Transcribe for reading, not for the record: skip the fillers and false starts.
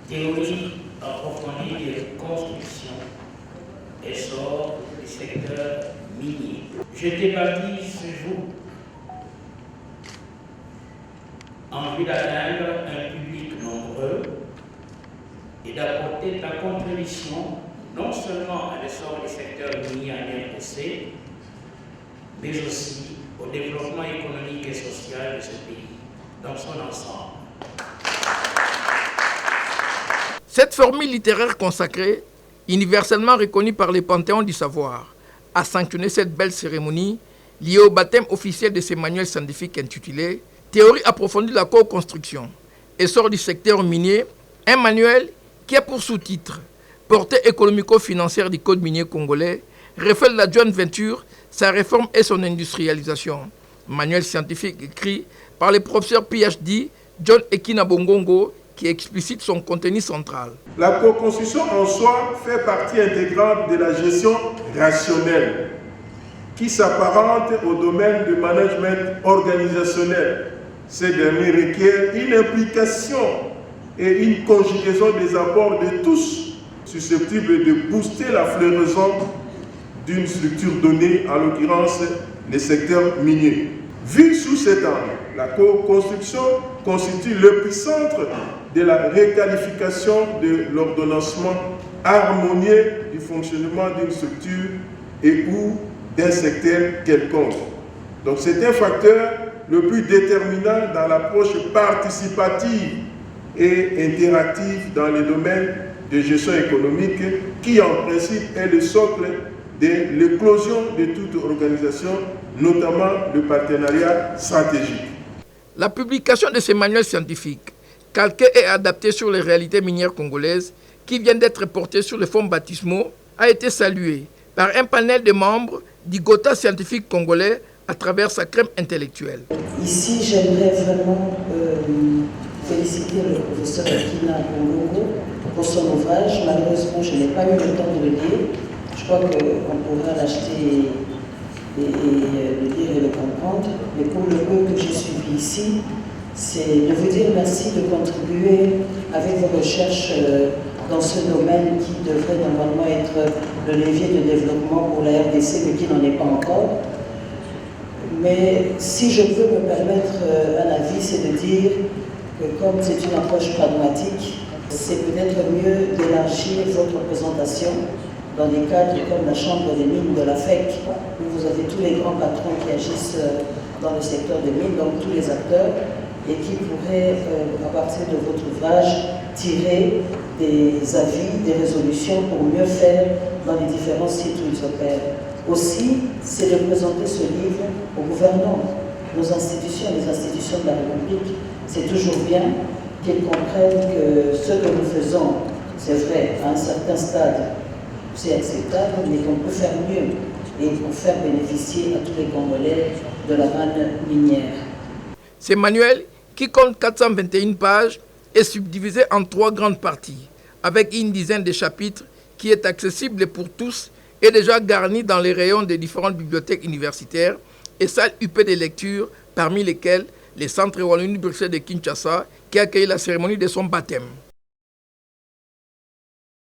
Théorie approfondie de construction, essor du secteur minier. Je débaptise ce jour en vue d'atteindre un public nombreux et d'apporter ta contribution non seulement à l'essor du secteur minier en RDC, mais aussi au développement économique et social de ce pays dans son ensemble. Cette formule littéraire consacrée, universellement reconnue par les panthéons du savoir, a sanctionné cette belle cérémonie liée au baptême officiel de ce manuel scientifique intitulé « Théorie approfondie de la co-construction, essor du secteur minier », un manuel qui a pour sous-titre « Portée économico-financière du code minier congolais, reflète la joint venture, sa réforme et son industrialisation ». Manuel scientifique écrit par le professeur PhD John Ekina Bongongo, qui explicite son contenu central. La co-construction en soi fait partie intégrante de la gestion rationnelle, qui s'apparente au domaine du management organisationnel. Ces derniers requièrent une implication et une conjugaison des apports de tous, susceptibles de booster la floraison d'une structure donnée, en l'occurrence le secteur minier. Vu sous cet angle, la co-construction constitue l'épicentre de la requalification de l'ordonnancement harmonieux du fonctionnement d'une structure et ou d'un secteur quelconque. Donc c'est un facteur le plus déterminant dans l'approche participative et interactive dans les domaines de gestion économique qui en principe est le socle de l'éclosion de toute organisation, notamment le partenariat stratégique. La publication de ces manuels scientifiques, calqués et adaptés sur les réalités minières congolaises, qui viennent d'être portés sur les fonds baptismaux, a été saluée par un panel de membres du Gotha scientifique congolais à travers sa crème intellectuelle. Ici, j'aimerais vraiment féliciter le professeur Ekina Bongongo pour son ouvrage. Malheureusement, je n'ai pas eu le temps de le lire. Je crois qu'on pourra l'acheter et le lire et le comprendre. Mais pour le peu que j'ai suivi ici, c'est de vous dire merci de contribuer avec vos recherches dans ce domaine qui devrait normalement être le levier de développement pour la RDC, mais qui n'en est pas encore. Mais si je peux me permettre un avis, c'est de dire que comme c'est une approche pragmatique, c'est peut-être mieux d'élargir votre présentation dans des cadres comme la Chambre des mines de la FEC, où vous avez tous les grands patrons qui agissent dans le secteur des mines, donc tous les acteurs, et qui pourraient, à partir de votre ouvrage, tirer des avis, des résolutions pour mieux faire dans les différents sites où ils opèrent. Aussi, c'est de présenter ce livre aux gouvernants, nos institutions, les institutions de la République. C'est toujours bien qu'ils comprennent que ce que nous faisons, c'est vrai, à un certain stade, c'est acceptable, mais qu'on peut faire mieux et pour faire bénéficier à tous les Congolais de la manne minière. Ce manuel, qui compte 421 pages, est subdivisé en 3 grandes parties, avec une dizaine de chapitres qui est accessible pour tous et déjà garni dans les rayons des différentes bibliothèques universitaires et salles UP de lecture, parmi lesquelles les centres Wallonie Bruxelles de Kinshasa, qui a accueilli la cérémonie de son baptême.